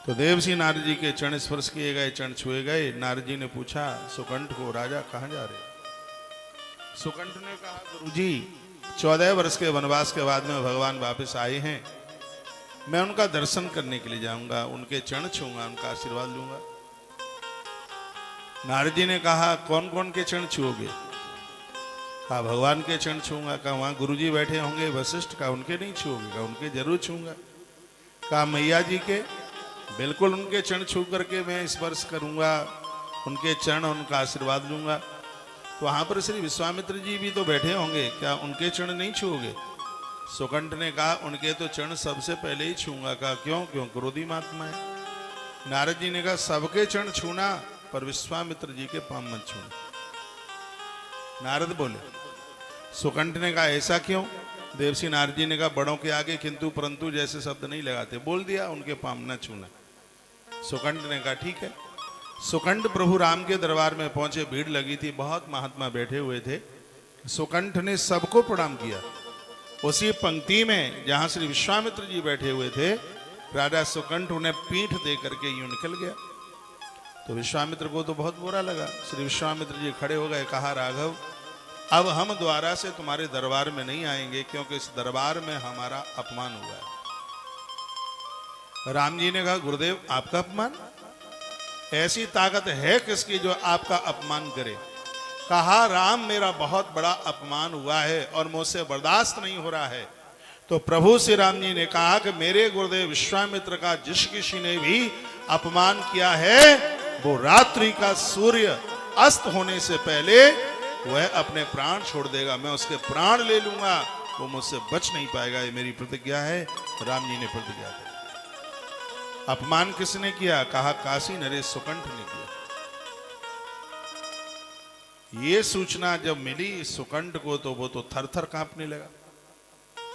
तो देवसी नारद जी के चरण स्पर्श किए गए, चरण छुए गए। नारद जी ने पूछा सुकंठ को, राजा कहाँ जा रहे? सुकंठ ने कहा, गुरुजी 14 वर्ष के वनवास के बाद में भगवान वापस आए हैं, मैं उनका दर्शन करने के लिए जाऊंगा, उनके चरण छूंगा, उनका आशीर्वाद लूंगा। नारद जी ने कहा, कौन कौन के चरण छुओगे? कहा भगवान के चरण छूंगा। कहा वहां गुरुजी बैठे होंगे वशिष्ठ, का उनके नहीं छूओगे? कहा उनके जरूर छूंगा। कहा मैया जी के? बिल्कुल उनके चरण छू करके मैं स्पर्श करूंगा, उनके चरण, उनका आशीर्वाद लूंगा। तो वहां पर श्री विश्वामित्र जी भी तो बैठे होंगे, क्या उनके चरण नहीं छूओगे? सुकंठ ने कहा उनके तो चरण सबसे पहले ही छूंगा। कहा क्यों? क्यों क्रोधी महात्मा है। नारद जी ने कहा सबके चरण छूना, पर विश्वामित्र जी के पांव मत छूना। नारद बोले। सुकंठ ने कहा ऐसा क्यों? देवसी नारद जी ने कहा बड़ों के आगे किंतु परंतु जैसे शब्द नहीं लगाते, बोल दिया उनके पांव न छूना। सुकंठ ने कहा ठीक है। सुकंठ प्रभु राम के दरबार में पहुंचे, भीड़ लगी थी, बहुत महात्मा बैठे हुए थे। सुकंठ ने सबको प्रणाम किया। उसी पंक्ति में जहां श्री विश्वामित्र जी बैठे हुए थे, राजा सुकंठ उन्हें पीठ दे करके यूं निकल गया। तो विश्वामित्र को तो बहुत बुरा लगा। श्री विश्वामित्र जी खड़े हो गए, कहा राघव अब हम द्वारा से तुम्हारे दरबार में नहीं आएंगे, क्योंकि इस दरबार में हमारा अपमान हुआ है। राम जी ने कहा गुरुदेव आपका अपमान? ऐसी ताकत है किसकी जो आपका अपमान करे? कहा राम मेरा बहुत बड़ा अपमान हुआ है और मुझसे बर्दाश्त नहीं हो रहा है। तो प्रभु श्री राम जी ने कहा कि मेरे गुरुदेव विश्वामित्र का जिस किसी ने भी अपमान किया है, वो रात्रि का सूर्य अस्त होने से पहले वह अपने प्राण छोड़ देगा, मैं उसके प्राण ले लूंगा, वो मुझसे बच नहीं पाएगा। ये मेरी प्रतिज्ञा है। राम जी ने प्रतिज्ञा की। अपमान किसने किया? कहा काशी नरेश सुकंठ ने किया। ये सूचना जब मिली सुकंठ को, तो वो तो थर थर कांपने लगा।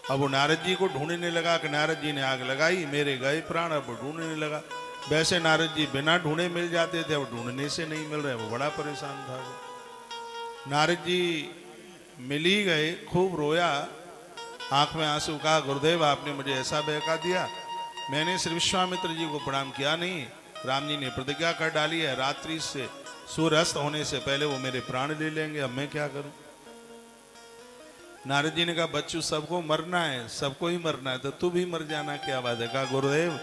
अब वो नारद जी को ढूंढने लगा कि नारद जी ने आग लगाई, मेरे गए प्राण। अब ढूंढने लगा। वैसे नारद जी बिना ढूंढे मिल जाते थे, अब ढूंढने से नहीं मिल रहे, वो बड़ा परेशान था। वो नारद जी मिल ही गए, खूब रोया, आंख में आंसू। कहा गुरुदेव आपने मुझे ऐसा बहका दिया, मैंने श्री विश्वामित्र जी को प्रणाम किया नहीं। राम जी ने प्रतिज्ञा कर डाली है, रात्रि से सूर्यास्त होने से पहले वो मेरे प्राण ले लेंगे, अब मैं क्या करूं? नारद जी ने कहा बच्चू सबको मरना है, सबको ही मरना है, तो तू भी मर जाना, क्या बात है? कहा गुरुदेव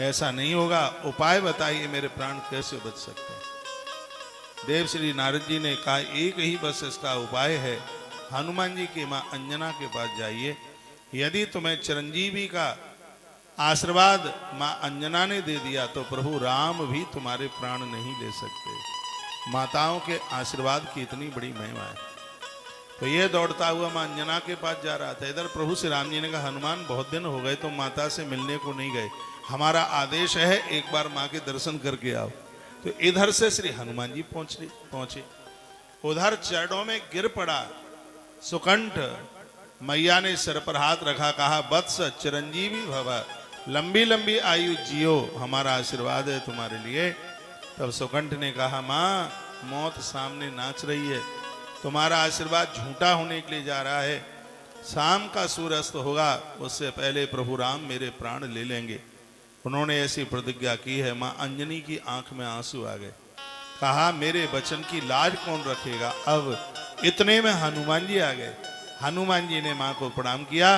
ऐसा नहीं होगा, उपाय बताइए, मेरे प्राण कैसे बच सकते हैं? देव श्री नारद जी ने कहा एक ही बस इसका उपाय है, हनुमान जी की मां अंजना के पास जाइए। यदि तुम्हें चिरंजीवी का आशीर्वाद मां अंजना ने दे दिया, तो प्रभु राम भी तुम्हारे प्राण नहीं ले सकते। माताओं के आशीर्वाद की इतनी बड़ी महिमा है। तो ये दौड़ता हुआ मां अंजना के पास जा रहा था। इधर प्रभु श्री राम जी ने कहा हनुमान बहुत दिन हो गए तो माता से मिलने को नहीं गए, हमारा आदेश है एक बार मां के दर्शन करके आओ। तो इधर से श्री हनुमान जी पहुंचे। उधर चरणों में गिर पड़ा सुकंठ। मैया ने सिर पर हाथ रखा, कहा वत्स चिरंजीवी भव, लंबी लंबी आयु जियो, हमारा आशीर्वाद है तुम्हारे लिए। तब सुकंठ ने कहा मां मौत सामने नाच रही है, तुम्हारा आशीर्वाद झूठा होने के लिए जा रहा है। शाम का सूर्यास्त होगा, उससे पहले प्रभु राम मेरे प्राण ले लेंगे। उन्होंने ऐसी प्रतिज्ञा की है। मां अंजनी की आंख में आंसू आ गए। कहा मेरे वचन की लाज कौन रखेगा? अब इतने में हनुमान जी आ गए। हनुमान जी ने मां को प्रणाम किया।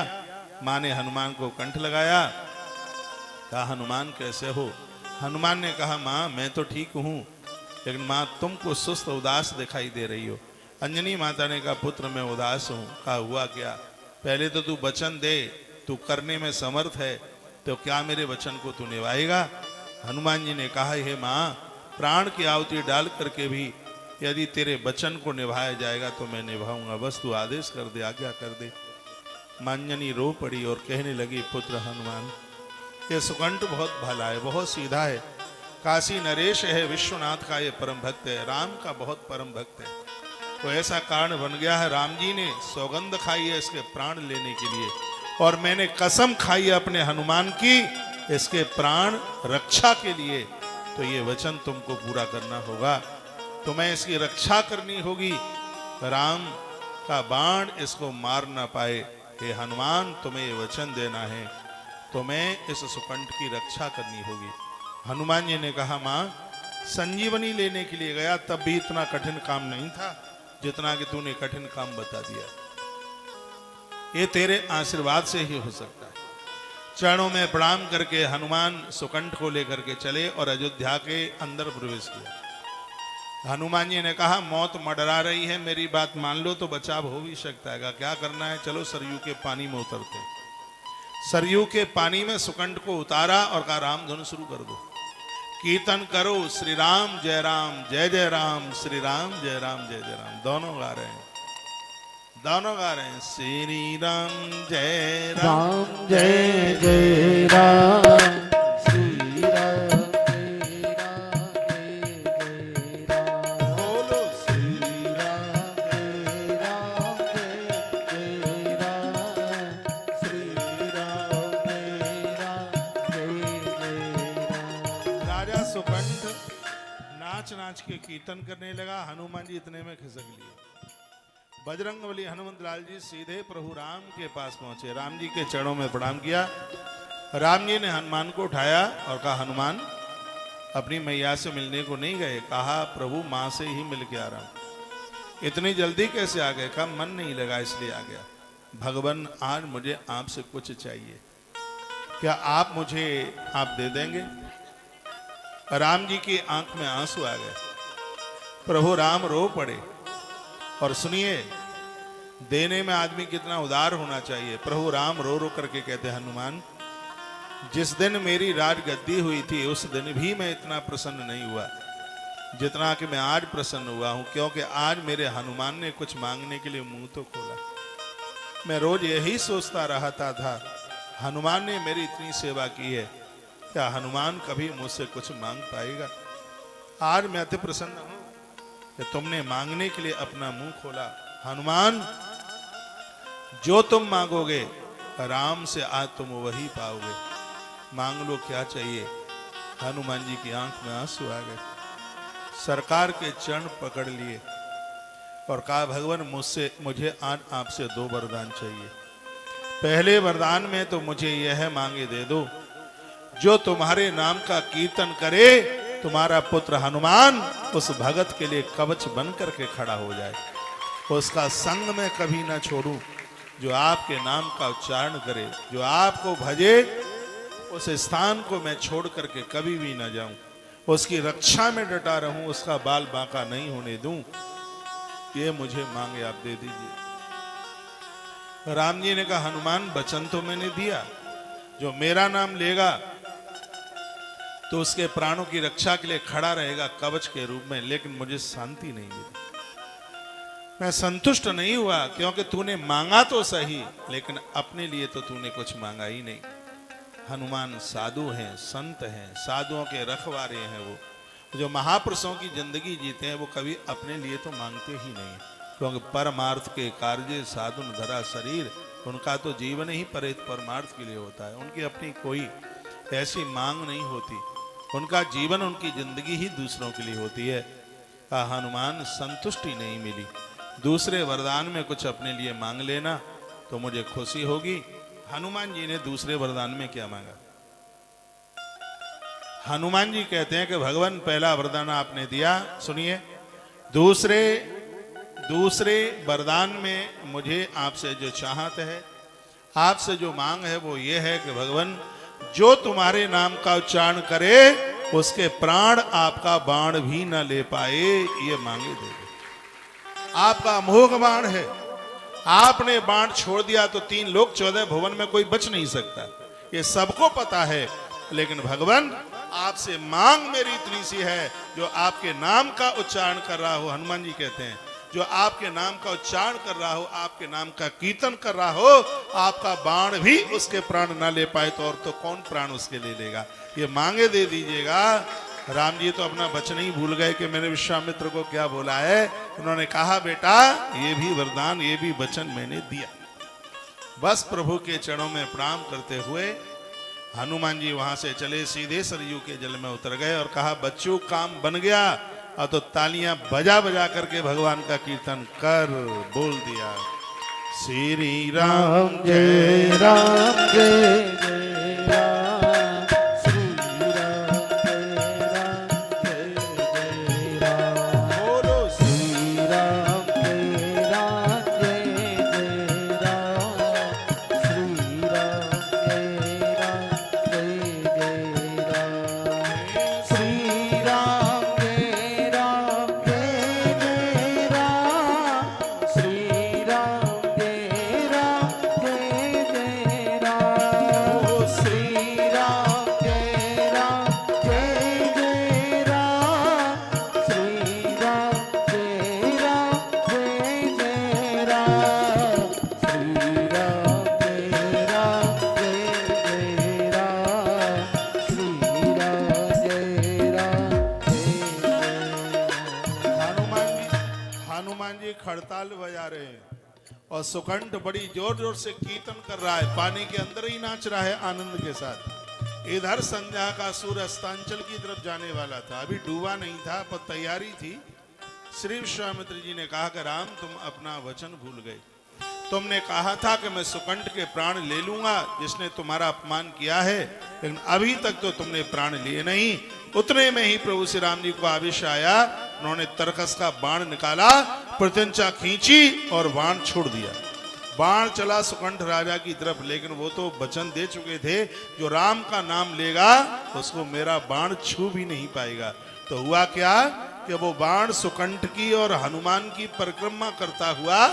मां ने हनुमान को कंठ लगाया। कहा हनुमान कैसे हो? हनुमान ने कहा मां मैं तो ठीक हूं, लेकिन मां तुमको सुस्त उदास दिखाई दे रही हो। अंजनी माता ने कहा पुत्र मैं उदास हूं। कहा हुआ क्या? पहले तो तू वचन दे, तू करने में समर्थ है, तो क्या मेरे वचन को तू निभाएगा? हनुमान जी ने कहा हे मां प्राण की आहुति डाल करके भी यदि तेरे वचन को निभाया जाएगा तो मैं निभाऊंगा, बस तू आदेश कर दे, आज्ञा कर दे। मांजनी रो पड़ी और कहने लगी पुत्र हनुमान ये सुकंठ बहुत भला है, बहुत सीधा है, काशी नरेश है, विश्वनाथ का ये परम भक्त है, राम का बहुत परम भक्त है। तो ऐसा कारण बन गया है, राम जी ने सौगंध खाई है इसके प्राण लेने के लिए, और मैंने कसम खाई है अपने हनुमान की इसके प्राण रक्षा के लिए। तो ये वचन तुमको पूरा करना होगा, तुम्हें इसकी रक्षा करनी होगी, राम का बाण इसको मार ना पाए। हे हनुमान तुम्हें ये वचन देना है, तुम्हें इस सुकंठ की रक्षा करनी होगी। हनुमान जी ने कहा, मां संजीवनी लेने के लिए गया तब भी इतना कठिन काम नहीं था जितना कि तूने कठिन काम बता दिया। ये तेरे आशीर्वाद से ही हो सकता है। चरणों में प्रणाम करके हनुमान सुकंठ को लेकर के चले और अयोध्या के अंदर प्रवेश किया। हनुमान जी ने कहा, मौत मडरा रही है, मेरी बात मान लो तो बचाव हो भी सकता है। क्या करना है? चलो सरयू के पानी में उतरते। सरयू के पानी में सुकंठ को उतारा और कहा, राम धुन शुरू कर दो, कीर्तन करो, श्री राम जय राम जय जय राम, श्री राम जय राम जय जय राम। दोनों गा रहे हैं, दोनों गा रहे हैं, श्री राम जय राम जय जय राम, श्री राम जय राम जय जय राम, बोलो श्री राम जय राम जय जय राम, श्री राम जय राम जय जय राम। राजा सुकंठ नाच नाच के कीर्तन करने लगा। हनुमान जी इतने में खिसक लिए। बजरंगबली हनुमंत लाल जी सीधे प्रभु राम के पास पहुंचे, राम जी के चरणों में प्रणाम किया। राम जी ने हनुमान को उठाया और कहा, हनुमान अपनी मैया से मिलने को नहीं गए? कहा, प्रभु माँ से ही मिल के आ रहा हूं। इतनी जल्दी कैसे आ गए? कहा, मन नहीं लगा इसलिए आ गया। भगवान आज मुझे आपसे कुछ चाहिए, क्या आप मुझे आप दे देंगे? राम जी की आंख में आंसू आ गए। प्रभु राम रो पड़े। और सुनिए, देने में आदमी कितना उदार होना चाहिए। प्रभु राम रो रो करके कहते, हनुमान जिस दिन मेरी राजगद्दी हुई थी उस दिन भी मैं इतना प्रसन्न नहीं हुआ जितना कि मैं आज प्रसन्न हुआ हूं, क्योंकि आज मेरे हनुमान ने कुछ मांगने के लिए मुंह तो खोला। मैं रोज यही सोचता रहता था, हनुमान ने मेरी इतनी सेवा की है, क्या हनुमान कभी मुझसे कुछ मांग पाएगा? आज मैं अति प्रसन्न हूं कि तुमने मांगने के लिए अपना मुंह खोला। हनुमान जो तुम मांगोगे राम से आज तुम वही पाओगे। मांग लो, क्या चाहिए? हनुमान जी की आंख में आंसू आ गए। सरकार के चरण पकड़ लिए और कहा, भगवान मुझे आज आपसे 2 वरदान चाहिए। पहले वरदान में तो मुझे यह मांगे दे दो, जो तुम्हारे नाम का कीर्तन करे तुम्हारा पुत्र हनुमान उस भगत के लिए कवच बन करके खड़ा हो जाए, उसका संग में कभी ना छोड़ूं, जो आपके नाम का उच्चारण करे, जो आपको भजे, उस स्थान को मैं छोड़ करके कभी भी ना जाऊं, उसकी रक्षा में डटा रहूं, उसका बाल बांका नहीं होने दूं। ये मुझे मांगे आप दे दीजिए। राम जी ने कहा, हनुमान वचन तो मैंने दिया, जो मेरा नाम लेगा तो उसके प्राणों की रक्षा के लिए खड़ा रहेगा कवच के रूप में, लेकिन मुझे शांति नहीं मिली। मैं संतुष्ट नहीं हुआ, क्योंकि तूने मांगा तो सही, लेकिन अपने लिए तो तूने कुछ मांगा ही नहीं। हनुमान साधु हैं, संत हैं, साधुओं के रखवारे हैं। वो जो महापुरुषों की जिंदगी जीते हैं, वो कभी अपने लिए तो मांगते ही नहीं, क्योंकि परमार्थ के कार्य साधुन धरा शरीर, उनका तो जीवन ही परमार्थ के लिए होता है। उनकी अपनी कोई ऐसी मांग नहीं होती, उनका जीवन, उनकी जिंदगी ही दूसरों के लिए होती है। हनुमान संतुष्टि नहीं मिली, दूसरे वरदान में कुछ अपने लिए मांग लेना तो मुझे खुशी होगी। हनुमान जी ने दूसरे वरदान में क्या मांगा? हनुमान जी कहते हैं कि भगवान पहला वरदान आपने दिया, सुनिए, दूसरे वरदान में मुझे आपसे जो चाहत है, आपसे जो मांग है, वो ये है कि भगवान जो तुम्हारे नाम का उच्चारण करे उसके प्राण आपका बाण भी न ले पाए, ये मांगे दे दो। आपका अमोघ बाण है, आपने बाण छोड़ दिया तो 3 लोक 14 भुवन में कोई बच नहीं सकता, ये सबको पता है। लेकिन भगवान आपसे मांग मेरी इतनी सी है, जो आपके नाम का उच्चारण कर रहा हो, हनुमान जी कहते हैं, जो आपके नाम का उच्चारण कर रहा हो, आपके नाम का कीर्तन कर रहा हो, आपका बाण भी उसके प्राण ना ले पाए तो और तो कौन प्राण उसके ले लेगा? ये मांगे दे दीजिएगा। राम जी तो अपना वचन ही भूल गए कि मैंने विश्वामित्र को क्या बोला है। उन्होंने कहा, बेटा ये भी वरदान, ये भी वचन मैंने दिया। बस प्रभु के चरणों में प्रणाम करते हुए हनुमान जी वहां से चले, सीधे सरयू के जल में उतर गए और कहा, बच्चों काम बन गया। और तो तालियां बजा बजा करके भगवान का कीर्तन कर बोल दिया, श्री राम जय राम जय जय राम, श्री राम जय खड़ताल बजा रहे हैं और सुकंठ बड़ी जोर जोर से कीर्तन कर रहा है, पानी के अंदर ही नाच रहा है आनंद के साथ। इधर संध्या का सूर्य अस्तांचल की तरफ जाने वाला था, अभी डूबा नहीं था पर तैयारी थी। श्री विश्वामित्र जी ने कहा कि राम तुम अपना वचन भूल गए, तुमने कहा था कि मैं सुकंठ के प्राण ले लूंगा जिसने तुम्हारा अपमान किया है, लेकिन अभी तक तो तुमने प्राण लिए नहीं। उतने में ही प्रभु श्री राम जी को आवेश आया, उन्होंने तरकस का बाण निकाला, प्रत्यंचा खींची और बाण छोड़ दिया। बाण चला सुकंठ राजा की तरफ, लेकिन वो तो वचन दे चुके थे जो राम का नाम लेगा उसको मेरा बाण छू भी नहीं पाएगा। तो हुआ क्या कि वो बाण सुकंठ की और हनुमान की परिक्रमा करता हुआ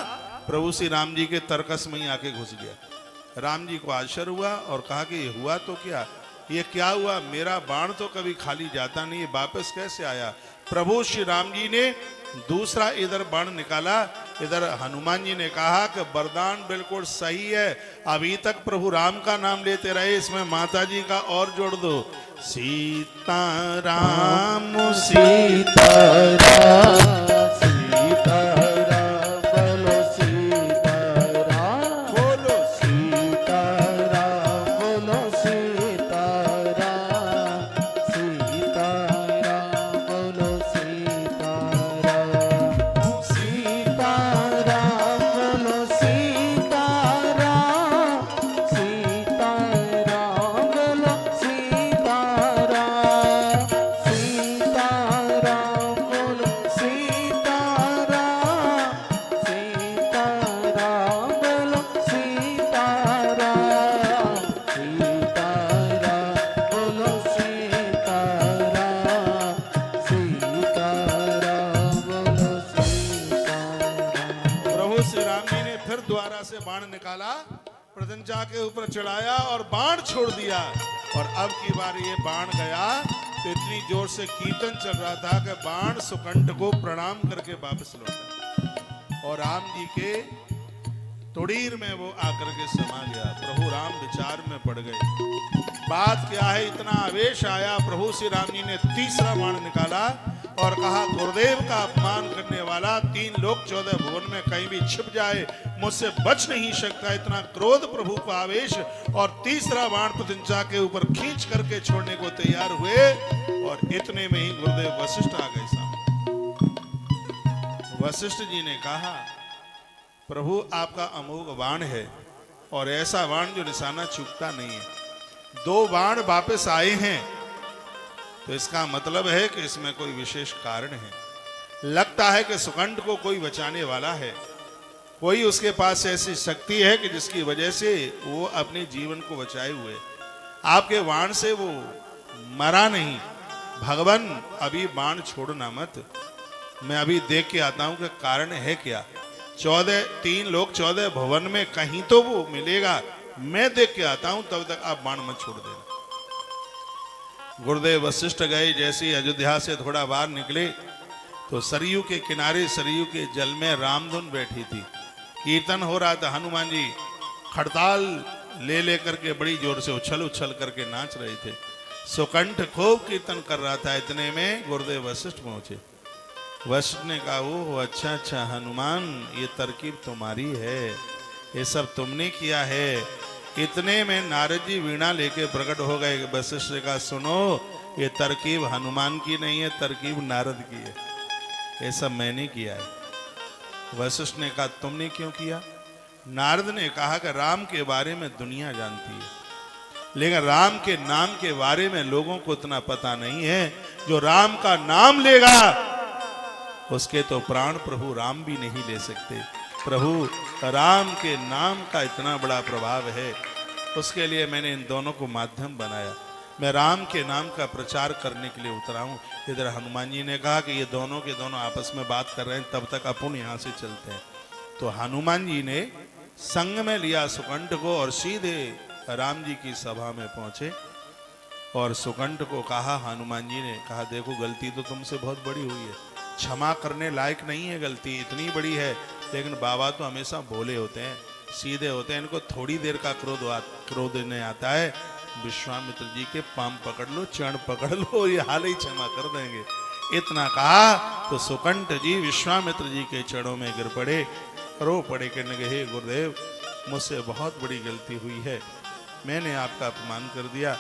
प्रभु श्री राम जी के तरकस में ही आके घुस गया। राम जी को आश्चर्य हुआ और कहा कि ये हुआ तो क्या, ये क्या हुआ, मेरा बाण तो कभी खाली जाता नहीं, ये वापस कैसे आया। प्रभु श्री राम जी ने दूसरा इधर बाण निकाला, इधर हनुमान जी ने कहा कि वरदान बिल्कुल सही है, अभी तक प्रभु राम का नाम लेते रहे, इसमें माता जी का और जोड़ दो, सीता राम सीता राम सीता राम बोलो सीता राम बोलो सीता राम बोलो सीता राम सीता राम बोलो सीता राम सीता राम बोलो सीता राम सीता राम बोलो सीता राम सीता राम बोलो सीता राम सीता राम बोलो सीता राम सीता राम बोलो सीता राम सीता राम बोलो सीता राम। प्रभु श्री राम जी ने फिर द्वारा से बाण निकाला, प्रत्यंचा के ऊपर चढ़ाया और बाण छोड़ दिया। और अब की बार ये बाण गया तो इतनी जोर से कीर्तन चल रहा था कि बाण सुकंठ को प्रणाम करके वापस लौटा और राम जी के तुड़ीर में वो आकर के समा गया। प्रभु राम विचार में पड़ गए, बात क्या है, इतना आवेश आया। प्रभु श्री राम जी ने तीसरा बाण निकाला और कहा, गुरुदेव का अपमान करने वाला 3 लोक 14 भुवन में कहीं भी छिप जाए, मुझसे बच नहीं सकता। इतना क्रोध प्रभु को आवेश, और तीसरा बाण प्रत्यंचा के ऊपर खींच करके छोड़ने को तैयार हुए और इतने में ही गुरुदेव वशिष्ठ आ गए सामने। वशिष्ठ जी ने कहा, प्रभु आपका अमोघ बाण है और ऐसा बाण जो निशाना चूकता नहीं है। 2 बाण वापस आए हैं तो इसका मतलब है कि इसमें कोई विशेष कारण है। लगता है कि सुकंठ को कोई बचाने वाला है, कोई उसके पास ऐसी शक्ति है कि जिसकी वजह से वो अपने जीवन को बचाए हुए। आपके बाण से वो मरा नहीं। भगवान अभी बाण छोड़ना मत, मैं अभी देख के आता हूं कि कारण है क्या। 3 लोग 14 भवन में कहीं तो वो मिलेगा, मैं देख के आता हूं, तब तक आप बाण मत छोड़ देना। गुरुदेव वशिष्ठ गए, जैसे ही अयोध्या से थोड़ा बाहर निकले तो सरयू के किनारे सरयू के जल में रामधुन बैठी थी, कीर्तन हो रहा था। हनुमान जी खड़ताल ले लेकर के बड़ी जोर से उछल उछल करके नाच रहे थे। सुकंठ खूब कीर्तन कर रहा था। इतने में गुरुदेव वशिष्ठ पहुंचे। वशिष्ठ ने कहा, ओह अच्छा अच्छा हनुमान, ये तरकीब तुम्हारी है, ये सब तुमने किया है। इतने में नारद जी वीणा लेके प्रकट हो गए। वशिष्ठ ने कहा, सुनो, ये तरकीब हनुमान की नहीं है, तरकीब नारद की है, ये सब मैंने किया है। वशिष्ठ ने कहा, तुमने क्यों किया? नारद ने कहा कि राम के बारे में दुनिया जानती है, लेकिन राम के नाम के बारे में लोगों को इतना पता नहीं है। जो राम का नाम लेगा उसके तो प्राण प्रभु राम भी नहीं ले सकते। प्रभु राम के नाम का इतना बड़ा प्रभाव है, उसके लिए मैंने इन दोनों को माध्यम बनाया। मैं राम के नाम का प्रचार करने के लिए उतरा हूं। इधर हनुमान जी ने कहा कि ये दोनों के दोनों आपस में बात कर रहे हैं, तब तक अपन यहां से चलते हैं। तो हनुमान जी ने संग में लिया सुकंठ को और सीधे राम जी की सभा में पहुंचे और सुकंठ को कहा, हनुमान जी ने कहा, देखो गलती तो तुमसे बहुत बड़ी हुई है, क्षमा करने लायक नहीं है, गलती इतनी बड़ी है, लेकिन बाबा तो हमेशा भोले होते हैं, सीधे होते हैं, इनको थोड़ी देर का क्रोध नहीं आता है। विश्वामित्र जी के पांव पकड़ लो, चरण पकड़ लो, ये हाल ही क्षमा कर देंगे। इतना कहा तो सुकंठ जी विश्वामित्र जी के चरणों में गिर पड़े, रो पड़े, कहने लगे हे गुरुदेव मुझसे बहुत बड़ी गलती हुई है, मैंने आपका अपमान कर दिया,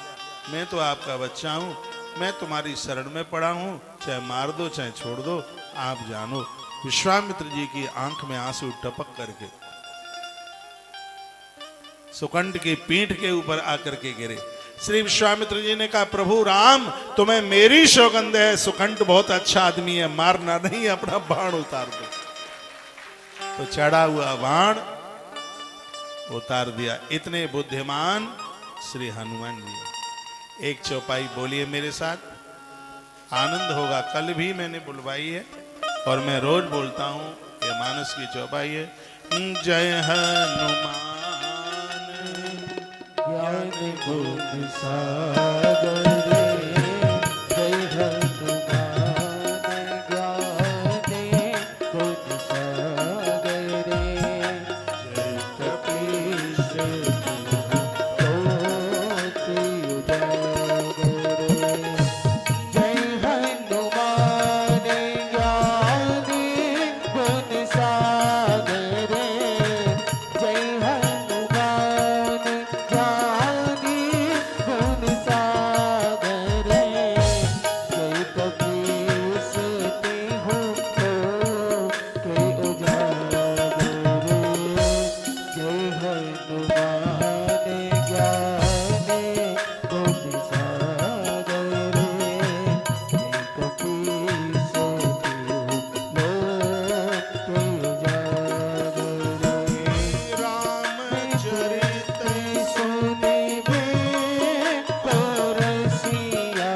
मैं तो आपका बच्चा हूं, मैं तुम्हारी शरण में पड़ा हूं, चाहे मार दो चाहे छोड़ दो, आप जानो। विश्वामित्र जी की आंख में आंसू टपक करके सुकंठ की पीठ के ऊपर आकर के गिरे। श्री विश्वामित्र जी ने कहा प्रभु राम तुम्हें मेरी सौगंध है, सुकंठ बहुत अच्छा आदमी है, मारना नहीं, अपना बाण उतार दो। तो चढ़ा हुआ बाण उतार दिया। इतने बुद्धिमान श्री हनुमान जी। एक चौपाई बोलिए मेरे साथ, आनंद होगा। कल भी मैंने बुलवाई है और मैं रोज बोलता हूं, ये मानस की चौपाई है। जय हनुमान ज्ञान गुण सागर जय हनुमान ज्ञान गुण सागर जय कपीश जय हनुमान ज्ञान गुण सागर जय हनुमान ज्ञानी गुण सागर जय कपीस तिहु के उजागर जय हनुमान ज्ञानी गुण सागर जय कपीस तिहु के उजागर। रामचरित सुनिबे परसिया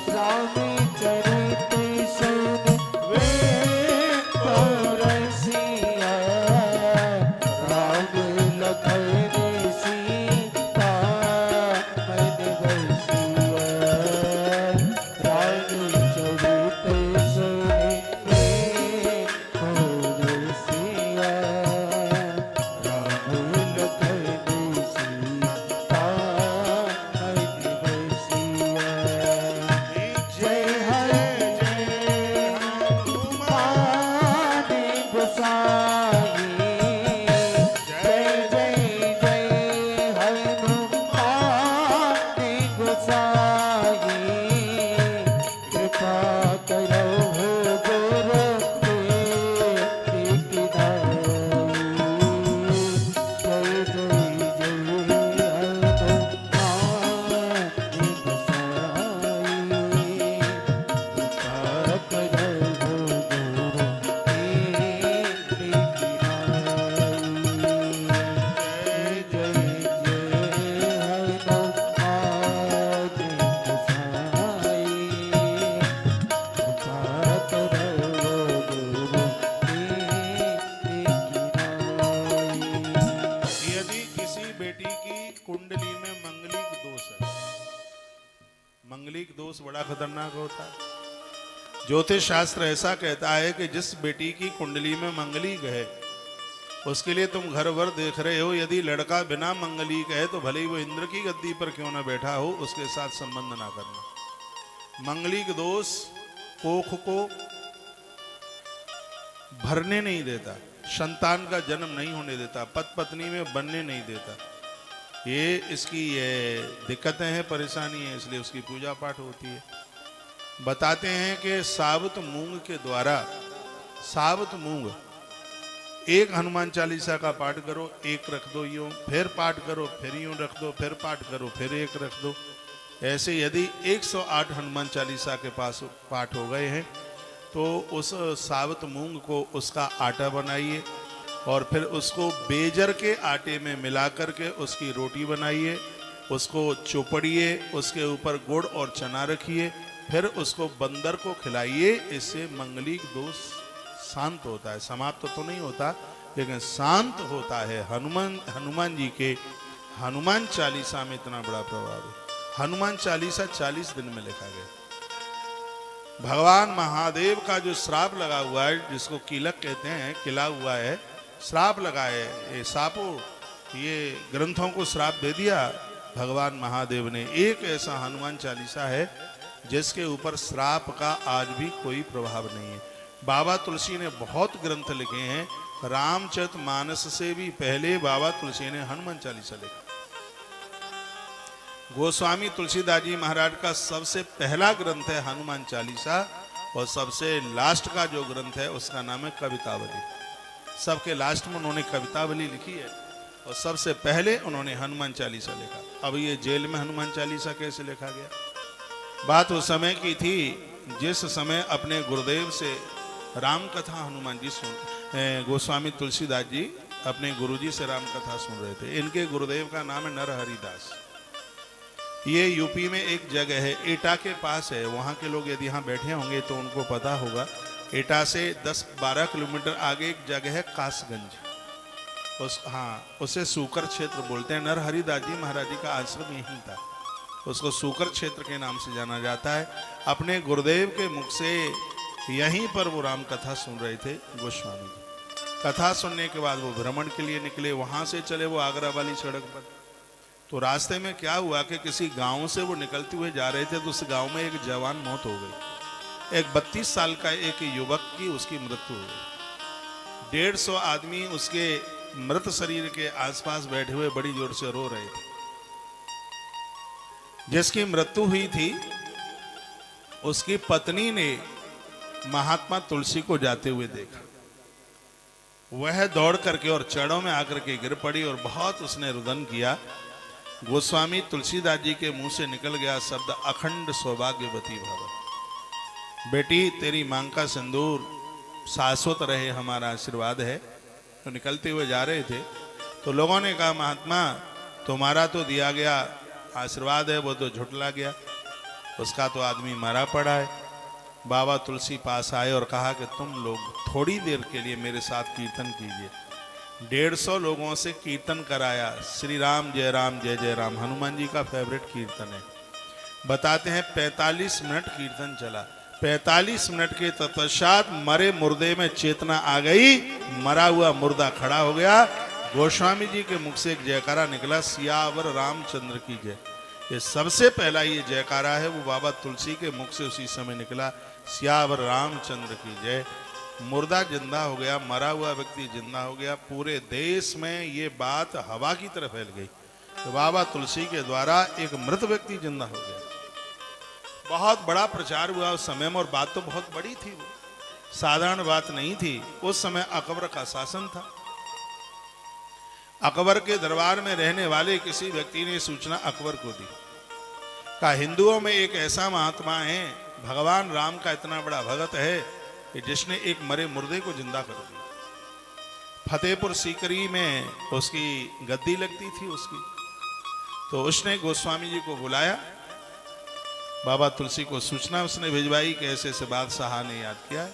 रामचरित सुनिबे परसिया राम लखन सीता मन बसिया रामचरित सुनिबे परसिया राम लखन सीता मन बसिया। जय हनुमान गोसाई जय जय जय हनुमान गोसाई कृपा करो गुरु तेरी दाई जय जय जय हनुमान गोसाई कृपा करो गुरु तेरी दाई जय जय जय हनुमान गोसाई कृपा करो गुरु तेरी दाई। यदि किसी बेटी की कुंडली में मंगलिक दोष है, मंगलिक दोष बड़ा खतरनाक होता है। ज्योतिष शास्त्र ऐसा कहता है कि जिस बेटी की कुंडली में मंगलिक है उसके लिए तुम घर भर देख रहे हो, यदि लड़का बिना मंगलिक है तो भले ही वो इंद्र की गद्दी पर क्यों ना बैठा हो, उसके साथ संबंध ना करना। मंगलिक दोष कोख को भरने नहीं देता, संतान का जन्म नहीं होने देता, पति पत्नी में बनने नहीं देता। ये इसकी ये दिक्कतें हैं, परेशानी है, इसलिए उसकी पूजा पाठ होती है। बताते हैं कि साबुत मूंग के द्वारा, साबुत मूंग एक हनुमान चालीसा का पाठ करो, एक रख दो यूं, फिर पाठ करो, फिर यूं रख दो, फिर पाठ करो, फिर एक रख दो। ऐसे यदि 108 हनुमान चालीसा के पास पाठ हो गए हैं तो उस साबुत मूंग को उसका आटा बनाइए और फिर उसको बेजर के आटे में मिला करके उसकी रोटी बनाइए, उसको चोपड़िए, उसके ऊपर गुड़ और चना रखिए, फिर उसको बंदर को खिलाइए। इससे मंगलिक दोष शांत होता है, समाप्त तो नहीं होता लेकिन शांत होता है। हनुमान जी के हनुमान चालीसा में इतना बड़ा प्रभाव है। हनुमान चालीसा 40 दिन में लिखा गया। भगवान महादेव का जो श्राप लगा हुआ है, जिसको कीलक कहते हैं, किला हुआ है, श्राप लगा है, ये सापो ये ग्रंथों को श्राप दे दिया भगवान महादेव ने। एक ऐसा हनुमान चालीसा है जिसके ऊपर श्राप का आज भी कोई प्रभाव नहीं है। बाबा तुलसी ने बहुत ग्रंथ लिखे हैं। रामचरितमानस से भी पहले बाबा तुलसी ने हनुमान चालीसा लिखा। गोस्वामी तुलसीदास जी महाराज का सबसे पहला ग्रंथ है हनुमान चालीसा, और सबसे लास्ट का जो ग्रंथ है उसका नाम है कवितावली। सबके लास्ट में उन्होंने कवितावली लिखी है, और सबसे पहले उन्होंने हनुमान चालीसा लिखा। अब ये जेल में हनुमान चालीसा कैसे लिखा गया? बात उस समय की थी जिस समय अपने गुरुदेव से राम कथा हनुमान जी गोस्वामी तुलसीदास जी अपने गुरुजी से राम कथा सुन रहे थे। इनके गुरुदेव का नाम है नरहरिदास। ये यूपी में एक जगह है, एटा के पास है। वहाँ के लोग यदि यहाँ बैठे होंगे तो उनको पता होगा। एटा से 10-12 किलोमीटर आगे एक जगह है कासगंज। उसे सूकर क्षेत्र बोलते हैं। नरहरिदास जी महाराज जी का आश्रम यहीं था, उसको सूकर क्षेत्र के नाम से जाना जाता है। अपने गुरुदेव के मुख से यहीं पर वो राम कथा सुन रहे थे गोस्वामी जी। कथा सुनने के बाद वो भ्रमण के लिए निकले। वहां से चले वो आगरा वाली सड़क पर। तो रास्ते में क्या हुआ कि किसी गांव से वो निकलते हुए जा रहे थे, तो उस गांव में एक जवान मौत हो गई। एक 32 साल का एक युवक की उसकी मृत्यु हो गई। 150 आदमी उसके मृत शरीर के आसपास बैठे हुए बड़ी जोर से रो रहे थे। जिसकी मृत्यु हुई थी उसकी पत्नी ने महात्मा तुलसी को जाते हुए देखा। वह दौड़ करके और चरणों में आकर के गिर पड़ी और बहुत उसने रुदन किया। गोस्वामी तुलसीदास जी के मुंह से निकल गया शब्द, अखंड सौभाग्यवती भव। बेटी तेरी मांग का सिंदूर शाश्वत रहे, हमारा आशीर्वाद है। तो निकलते हुए जा रहे थे तो लोगों ने कहा, महात्मा तुम्हारा तो दिया गया आशीर्वाद है वो तो झुठला गया, उसका तो आदमी मरा पड़ा है। बाबा तुलसी पास आए और कहा कि तुम लोग थोड़ी देर के लिए मेरे साथ कीर्तन कीजिए। 150 लोगों से कीर्तन कराया। श्री राम जय जय राम हनुमान जी का फेवरेट कीर्तन है। बताते हैं 45 मिनट कीर्तन चला। 45 मिनट के तत्पश्चात मरे मुर्दे में चेतना आ गई, मरा हुआ मुर्दा खड़ा हो गया। गोस्वामी जी के मुख से एक जयकारा निकला, सियावर रामचंद्र की जय। ये सबसे पहला ये जयकारा है वो बाबा तुलसी के मुख से उसी समय निकला, सियावर रामचंद्र की जय। मुर्दा जिंदा हो गया, मरा हुआ व्यक्ति जिंदा हो गया। पूरे देश में ये बात हवा की तरह फैल गई तो बाबा तुलसी के द्वारा एक मृत व्यक्ति जिंदा हो गया। बहुत बड़ा प्रचार हुआ उस समय में, और बात तो बहुत बड़ी थी, वो साधारण बात नहीं थी। उस समय अकबर का शासन था। अकबर के दरबार में रहने वाले किसी व्यक्ति ने सूचना अकबर को दी। कहा, हिंदुओं में एक ऐसा महात्मा है, भगवान राम का इतना बड़ा भगत है कि जिसने एक मरे मुर्दे को जिंदा कर दिया। फतेहपुर सीकरी में उसकी गद्दी लगती थी उसकी। तो उसने गोस्वामी जी को बुलाया, बाबा तुलसी को सूचना उसने भिजवाई कि ऐसे ऐसे बादशाह ने याद किया है।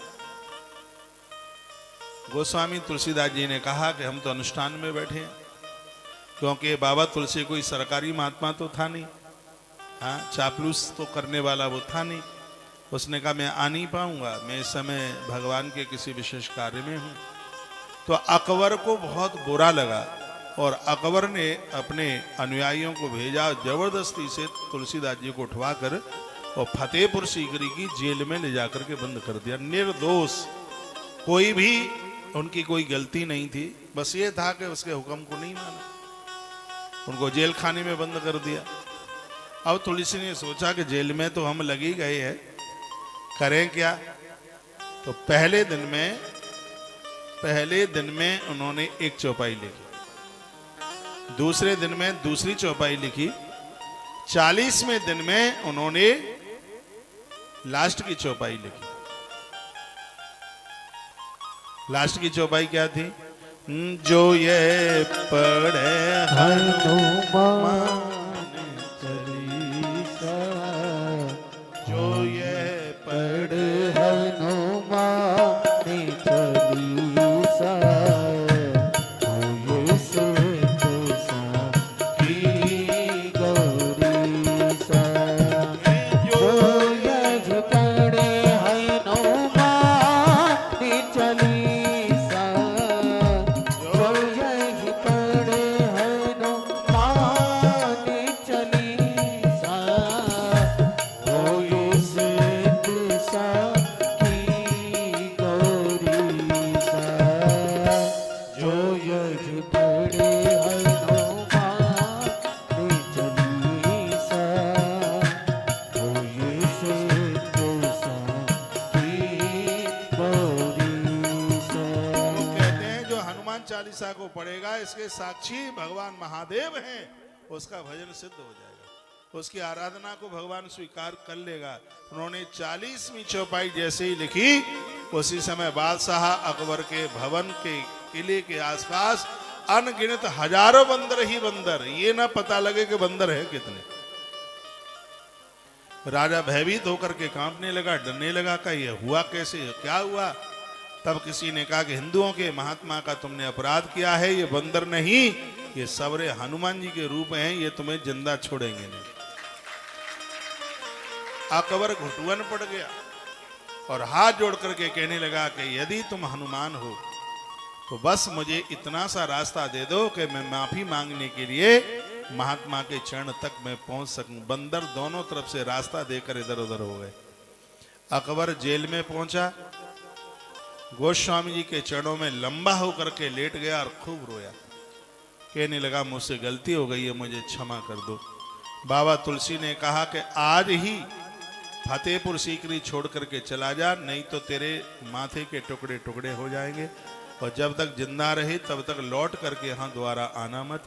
गोस्वामी तुलसीदास जी ने कहा कि हम तो अनुष्ठान में बैठे हैं, क्योंकि बाबा तुलसी कोई सरकारी महात्मा तो था नहीं, हाँ चापलूस तो करने वाला वो था नहीं। उसने कहा मैं आ नहीं पाऊंगा, मैं इस समय भगवान के किसी विशेष कार्य में हूँ। तो अकबर को बहुत बुरा लगा और अकबर ने अपने अनुयायियों को भेजा, जबरदस्ती से तुलसीदास जी को उठवा कर और फतेहपुर सीकरी की जेल में ले जाकर के बंद कर दिया। निर्दोष, कोई भी उनकी कोई गलती नहीं थी, बस ये था कि उसके हुक्म को नहीं माना, उनको जेल खाने में बंद कर दिया। अब तुलसी ने सोचा कि जेल में तो हम लगी गए हैं, करें क्या। तो पहले दिन में उन्होंने एक चौपाई लिखी, दूसरे दिन में दूसरी चौपाई लिखी, 40वें दिन में उन्होंने लास्ट की चौपाई लिखी। लास्ट की चौपाई क्या थी? जो ये पढ़े हनुमान चालीसा, जो ये पढ़े हनुमान चालीसा, होए सुख साखी गौरीसा। जो यह पढ़े हनुमान चालीसा, जो यह पढ़े हनुमान चालीसा को पढ़ेगा, इसके साक्षी भगवान महादेव हैं, उसका भजन सिद्ध हो जाएगा, उसकी आराधना को भगवान स्वीकार कर लेगा। उन्होंने 40वीं चौपाई जैसे ही लिखी, उसी समय बादशाह अकबर के भवन के किले के आसपास अनगिनत हजारों बंदर ही बंदर, ये ना पता लगे कि बंदर है कितने। राजा भयभीत होकर के कांपने लगा, डरने लगा कि ये हुआ कैसे, क्या हुआ। तब किसी ने कहा कि हिंदुओं के महात्मा का तुमने अपराध किया है, ये बंदर नहीं, ये सवरे हनुमान जी के रूप हैं, ये तुम्हें जिंदा छोड़ेंगे नहीं। अकबर घुटुअन पड़ गया और हाथ जोड़ करके कहने लगा कि यदि तुम हनुमान हो तो बस मुझे इतना सा रास्ता दे दो कि मैं माफी मांगने के लिए महात्मा के चरण तक मैं पहुंच सकूं। बंदर दोनों तरफ से रास्ता देकर इधर उधर हो गए। अकबर जेल में पहुंचा, गोस्वामी जी के चरणों में लंबा होकर के लेट गया और खूब रोया, कहने लगा मुझसे गलती हो गई है, मुझे क्षमा कर दो। बाबा तुलसी ने कहा कि आज ही फतेहपुर सीकरी छोड़ करके चला जा, नहीं तो तेरे माथे के टुकड़े टुकड़े हो जाएंगे, और जब तक जिंदा रहे तब तक लौट करके यहाँ दोबारा आना मत।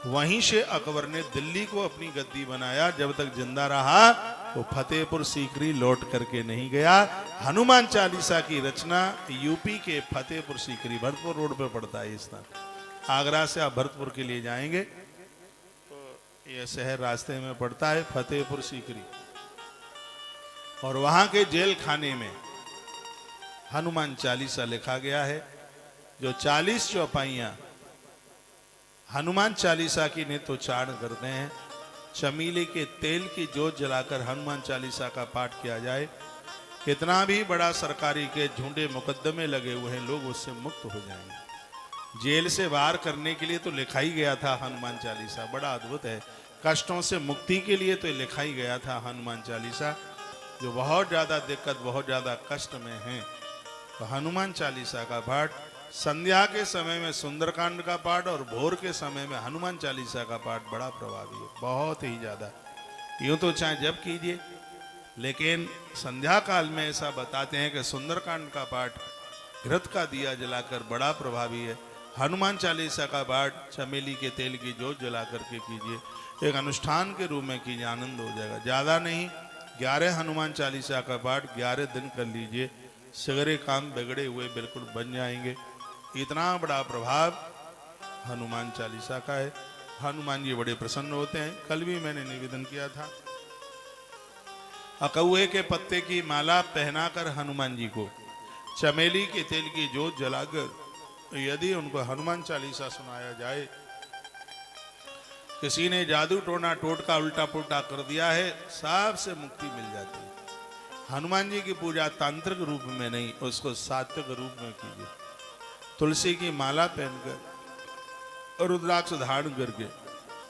वहीं से अकबर ने दिल्ली को अपनी गद्दी बनाया, जब तक जिंदा रहा वो फतेहपुर सीकरी लौट करके नहीं गया। हनुमान चालीसा की रचना यूपी के फतेहपुर सीकरी, भरतपुर रोड पे पड़ता है स्थान। आगरा से आप भरतपुर के लिए जाएंगे तो यह शहर रास्ते में पड़ता है, फतेहपुर सीकरी। और वहां के जेल खाने में हनुमान चालीसा लिखा गया है, जो 40 चौपाइयां हनुमान चालीसा की नित्योच्चारण करते हैं। चमेली के तेल की जोत जलाकर हनुमान चालीसा का पाठ किया जाए, कितना भी बड़ा सरकारी के झूठे मुकदमे लगे हुए हैं, लोग उससे मुक्त हो जाएंगे। जेल से बाहर करने के लिए तो लिखा ही गया था हनुमान चालीसा, बड़ा अद्भुत है। कष्टों से मुक्ति के लिए तो लिखा ही गया था हनुमान चालीसा। जो बहुत ज्यादा दिक्कत, बहुत ज्यादा कष्ट में हैं, तो हनुमान चालीसा का पाठ, संध्या के समय में सुंदरकांड का पाठ और भोर के समय में हनुमान चालीसा का पाठ बड़ा प्रभावी है, बहुत ही ज्यादा। यूं तो चाहे जब कीजिए, लेकिन संध्या काल में ऐसा बताते हैं कि सुंदरकांड का पाठ घृत का दिया जलाकर बड़ा प्रभावी है। हनुमान चालीसा का पाठ चमेली के तेल की जोत जला करके कीजिए, एक अनुष्ठान के रूप में कीजिए, आनंद हो जाएगा। ज्यादा नहीं, 11 हनुमान चालीसा का पाठ 11 दिन कर लीजिए, सगरे काम बिगड़े हुए बिल्कुल बन जाएंगे। इतना बड़ा प्रभाव हनुमान चालीसा का है। हनुमान जी बड़े प्रसन्न होते हैं। कल भी मैंने निवेदन किया था, अकौए के पत्ते की माला पहनाकर हनुमान जी को चमेली के तेल की जोत जलाकर यदि उनको हनुमान चालीसा सुनाया जाए, किसी ने जादू टोना टोटका उल्टा पुल्टा कर दिया है, सबसे मुक्ति मिल जाती है। हनुमान जी की पूजा तांत्रिक रूप में नहीं, उसको सात्विक रूप में कीजिए। तुलसी की माला पहनकर, रुद्राक्ष धारण करके,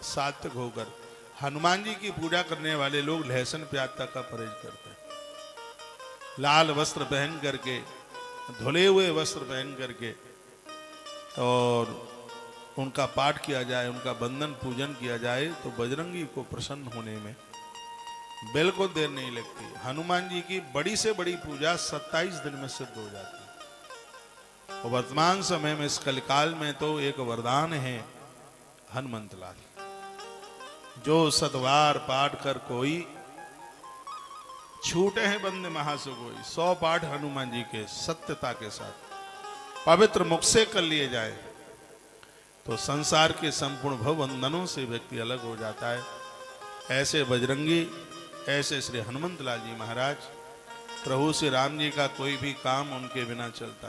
सात्विक होकर हनुमान जी की पूजा करने वाले लोग लहसुन प्याज तक का परहेज करते हैं। लाल वस्त्र पहन करके, धुले हुए वस्त्र पहन करके और उनका पाठ किया जाए, उनका बंधन पूजन किया जाए, तो बजरंगी को प्रसन्न होने में बिल्कुल देर नहीं लगती। हनुमान जी की बड़ी से बड़ी पूजा 27 दिन में सिद्ध हो जाती है। और वर्तमान समय में इस कलिकाल में तो एक वरदान है हनुमंत लाल, जो सतवार पाठ कर कोई छूटे हैं बंद महासुगोई। 100 पाठ हनुमान जी के सत्यता के साथ पवित्र मुख से कर लिए जाए तो संसार के संपूर्ण भवबंधनों से व्यक्ति अलग हो जाता है। ऐसे बजरंगी, ऐसे श्री हनुमंत लाल जी महाराज, प्रभु श्री राम जी का कोई भी काम उनके बिना चलता